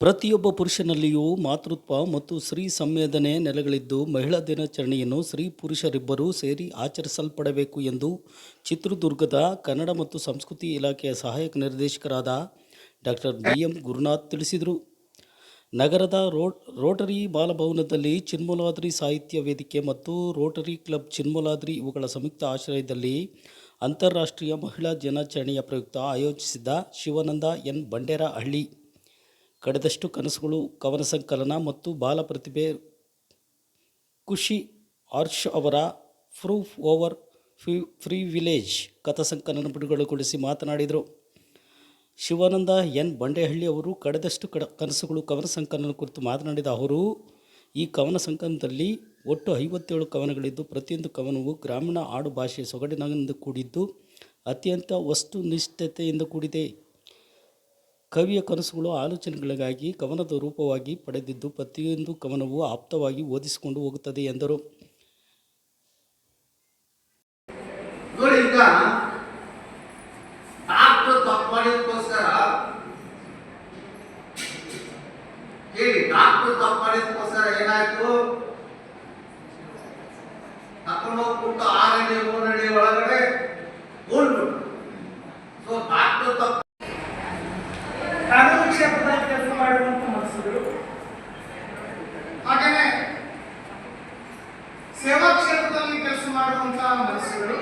ಪ್ರತಿಯೊಬ್ಬ ಪುರುಷನಲ್ಲಿಯೂ ಮಾತೃತ್ವ ಮತ್ತು ಸ್ತ್ರೀ ಸಂವೇದನೆ ನೆಲೆಗಳಿದ್ದು ಮಹಿಳಾ ದಿನಾಚರಣೆಯನ್ನು ಸ್ತ್ರೀ ಪುರುಷರಿಬ್ಬರೂ ಸೇರಿ ಆಚರಿಸಲ್ಪಡಬೇಕು ಎಂದು ಚಿತ್ರದುರ್ಗದ ಕನ್ನಡ ಮತ್ತು ಸಂಸ್ಕೃತಿ ಇಲಾಖೆಯ ಸಹಾಯಕ ನಿರ್ದೇಶಕರಾದ ಡಾಕ್ಟರ್ BM ಗುರುನಾಥ್ ತಿಳಿಸಿದರು. ನಗರದ ರೋಟರಿ ಬಾಲಭವನದಲ್ಲಿ ಚಿನ್ಮೂಲಾದ್ರಿ ಸಾಹಿತ್ಯ ವೇದಿಕೆ ಮತ್ತು ರೋಟರಿ ಕ್ಲಬ್ ಚಿನ್ಮೂಲಾದ್ರಿ ಇವುಗಳ ಸಂಯುಕ್ತ ಆಶ್ರಯದಲ್ಲಿ ಅಂತಾರಾಷ್ಟ್ರೀಯ ಮಹಿಳಾ ದಿನಾಚರಣೆಯ ಪ್ರಯುಕ್ತ ಆಯೋಜಿಸಿದ್ದ ಶಿವಾನಂದ ಎನ್ ಬಂಡೇರಹಳ್ಳಿ ಕಡೆದಷ್ಟು ಕನಸುಗಳು ಕವನ ಸಂಕಲನ ಮತ್ತು ಬಾಲ ಪ್ರತಿಭೆ ಖುಷಿ ಆರ್ಷ್ ಅವರ ಪ್ರೂಫ್ ಓವರ್ ಪ್ರಿವಿಲೇಜ್ ಕಥಾಸಂಕಲನ ಬಿಡುಗಡೆಗೊಳಿಸಿ ಮಾತನಾಡಿದರು. ಶಿವಾನಂದ ಎನ್ ಬಂಡೇರಹಳ್ಳಿ ಅವರು ಕಡೆದಷ್ಟು ಕನಸುಗಳು ಕವನ ಸಂಕಲನ ಕುರಿತು ಮಾತನಾಡಿದ ಅವರು, ಈ ಕವನ ಸಂಕಲನದಲ್ಲಿ ಒಟ್ಟು 57 ಕವನಗಳಿದ್ದು ಪ್ರತಿಯೊಂದು ಕವನವು ಗ್ರಾಮೀಣ ಆಡು ಭಾಷೆಯ ಸೊಗಡಿನಿಂದ ಕೂಡಿದ್ದು ಅತ್ಯಂತ ವಸ್ತುನಿಷ್ಠತೆಯಿಂದ ಕೂಡಿದೆ. ಕವಿಯ ಕನಸುಗಳು ಆಲೋಚನೆಗಳಿಗಾಗಿ ಕವನದ ರೂಪವಾಗಿ ಪಡೆದಿದ್ದು ಪ್ರತಿಯೊಂದು ಕವನವು ಆಪ್ತವಾಗಿ ಓದಿಸಿಕೊಂಡು ಹೋಗುತ್ತದೆ ಎಂದರು. ಏನಾಯ್ತು, ತಕೊಂಡು ಹೋಗ್ಬಿಟ್ಟು 6 ಅಡಿ 3 ಅಡಿ ಒಳಗಡೆ ಕಾನೂನು ಕ್ಷೇತ್ರದಲ್ಲಿ ಕೆಲಸ ಮಾಡುವಂತ ಮನಸ್ಸುಗಳು, ಹಾಗೆಯೇ ಸೇವಾ ಕ್ಷೇತ್ರದಲ್ಲಿ ಕೆಲಸ ಮಾಡುವಂತ ಮನಸ್ಸುಗಳು,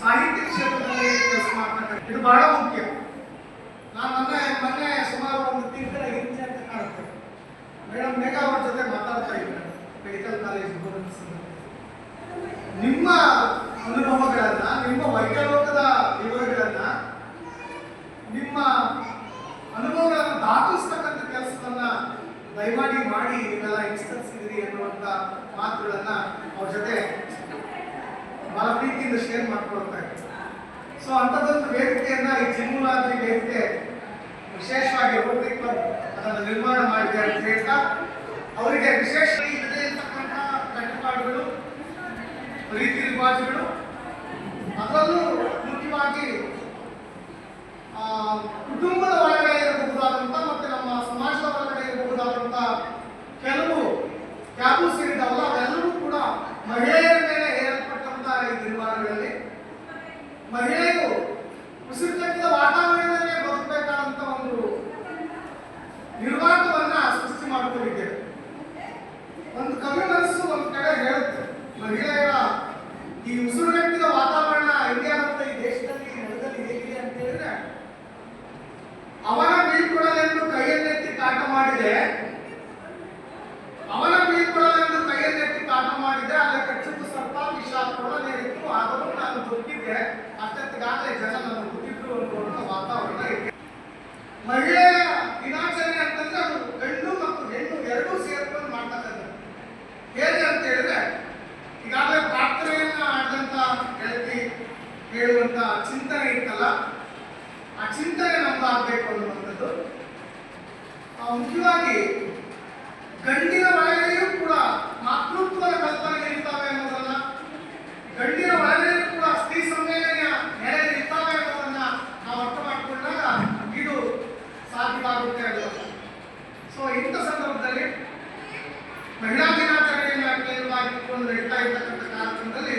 ಸಾಹಿತ್ಯ ಕ್ಷೇತ್ರದಲ್ಲಿ ಕೆಲಸ ಮಾಡ್ತಕ್ಕಂಥ ಇದು ಬಹಳ ಮುಖ್ಯ. ನಾನು ಮೊನ್ನೆ ಸುಮಾರು ಒಂದು ತಿಂಗಳ ಹಿಂದೆ ಅಂತ ಕಾಣುತ್ತೆ ಮೇಡಮ್ ಮೇಘಾ ಅವ್ರ ಜೊತೆ ಮಾತಾಡ್ತಾ ಇದ್ದೆ ಮೆಡಿಕಲ್ ಕಾಲೇಜ್ ನಿಮ್ಮ ಅನುಭವಗಳನ್ನ, ನಿಮ್ಮ ವೈಜ್ಞಾನಿಕದ ವಿವರಗಳನ್ನ, ನಿಮ್ಮ ಅನುಭವಗಳನ್ನು ದಾಖಲಿಸ್ತಕ್ಕಂಥ ಕೆಲಸವನ್ನ ದಯಮಾಡಿ ಮಾಡಿ ನೀವೆಲ್ಲ ಎಕ್ಸ್ಪರ್ಟ್ಸಿದ್ದೀರಿ ಎನ್ನುವಂತ ಮಾತುಗಳನ್ನ ಅವ್ರ ಜೊತೆ ಬಹಳ ಪ್ರೀತಿಯಿಂದ ಶೇರ್ ಮಾಡ್ಕೊಳ್ತಾ ಇದ್ದಾರೆ. ಸೊ ಅಂಥದ್ದೊಂದು ವೇದಿಕೆಯನ್ನ ಈ ಚಿನ್ಮೂಲಾದ್ರಿ ವೇದಿಕೆ ವಿಶೇಷವಾಗಿ ರೋಟರಿ ಕ್ಲಬ್ ಅದನ್ನು ನಿರ್ಮಾಣ ಮಾಡಿದೆ ಅಂತ ಹೇಳ್ತಾ ಅವರಿಗೆ ವಿಶೇಷ ಇಲ್ಲದೆ ಇರ್ತಕ್ಕಂಥ ಕಟ್ಟುಪಾಡುಗಳು, ರೀತಿ ರಿವಾಜುಗಳು, ಅದರಲ್ಲೂ ಮುಖ್ಯವಾಗಿ ಕುಟುಂಬದ ಒಳಗಡೆ ಇರಬಹುದಾದಂಥ ಮತ್ತು ನಮ್ಮ ಸಮಾಜದ ಒಳಗಡೆ ಇರಬಹುದಾದಂಥ ಕೆಲವು ಟ್ಯಾಬು ಸೇರಿದವಲ್ಲ ಅವೆಲ್ಲವೂ ಕೂಡ ಮಹಿಳೆಯರ ಮೇಲೆ ಹೇರಲ್ಪಟ್ಟಂತ ಈ ನಿರ್ಮಾಣಗಳಲ್ಲಿ ಮಹಿಳೆಯರು ಉಸಿರುಗಟ್ಟಿದ ವಾತಾವರಣದಲ್ಲೇ ಬದುಕಬೇಕಾದಂತ ಒಂದು ನಿರ್ವಾತವನ್ನ ಸೃಷ್ಟಿ ಮಾಡಿಕೊಂಡಿದ್ದೇವೆ. ಒಂದು ಕವಿ ಮನಸ್ಸು ಒಂದು ಕಡೆ ಹೇಳುತ್ತೆ, ಮಹಿಳೆಯರ ಈ ಉಸಿರುಗಟ್ಟಿದ ವಾತಾವರಣ ಇಂಡಿಯಾದಂತ ಈ ದೇಶದಲ್ಲಿ ನೆಲದಲ್ಲಿ ಹೇಗಿದೆ ಅಂತ ಹೇಳಿದ್ರೆ, ಅವನ ಬೀಳ್ಕೊಡಲೆಂದು ಕೈಯನ್ನೆತ್ತಿ ಕಾಟ ಮಾಡಿದೆ, ಅವನ ಬೀಳ್ಕೊಡಲೆಂದು ಕೈಯನ್ನೆತ್ತಿ ಕಾಟ ಮಾಡಿದೆ, ಅಲ್ಲೇ ಕಚ್ಚಿದ್ದು ಸ್ವಲ್ಪ ವಿಷ ಕೊಡಲೇರಿತ್ತು, ಆದರೂ ನಾನು ಗೊತ್ತಿದ್ದೆ, ಅಷ್ಟೊತ್ತಿಗಾಗಲೇ ಜನ ನನ್ನ ಗೊತ್ತಿದ್ರು ಅನ್ನುವಂಥ ವಾತಾವರಣ ಇದೆ. ಮಹಿಳೆಯ ದಿನಾಚರಣೆ ಅಂತಂದ್ರೆ ಅದು ಗಂಡು ಮತ್ತು ಹೆಣ್ಣು ಎರಡೂ ಸೇರ್ಕೊಂಡು ಮಾಡ್ತಕ್ಕಂಥದ್ದು. ಹೇಗೆ ಅಂತ ಹೇಳಿದ್ರೆ, ಈಗಾಗಲೇ ಪ್ರಾರ್ಥನೆಯನ್ನ ಆಡಿದಂತ ಗೆಳತಿ ಹೇಳುವಂತ ಚಿಂತನೆ ಇತ್ತಲ್ಲ, ಆ ಚಿಂತನೆ ನಮ್ದಾಗಬೇಕು ಅನ್ನುವಂಥದ್ದು. ಮುಖ್ಯವಾಗಿ ಗಂಡಿನ ಒಳಗೆಯೂ ಕೂಡ ಮಾತೃತ್ವದ ಕಲ್ಪನೆ ಇರ್ತಾವೆ ಅನ್ನೋದನ್ನ, ಗಂಡಿನ ಒಳಗೆಯೂ ಕೂಡ ಸ್ತ್ರೀ ಸಂವೇದನೆಯ ನೆಲೆ ಇರ್ತಾವೆ ಅನ್ನೋದನ್ನ ನಾವು ಅರ್ಥ ಮಾಡಿಕೊಂಡಾಗ ಇದು ಸಾಧ್ಯವಾಗುತ್ತೆ ಅನ್ನೋದು. ಸೊ ಇಂಥ ಸಂದರ್ಭದಲ್ಲಿ ಮಹಿಳಾ ದಿನಾಚರಣೆಯನ್ನು ಕೇಂದ್ರವಾಗಿಟ್ಕೊಂಡು ನಡೀತಾ ಇರ್ತಕ್ಕಂಥ ಕಾರ್ಯಕ್ರಮದಲ್ಲಿ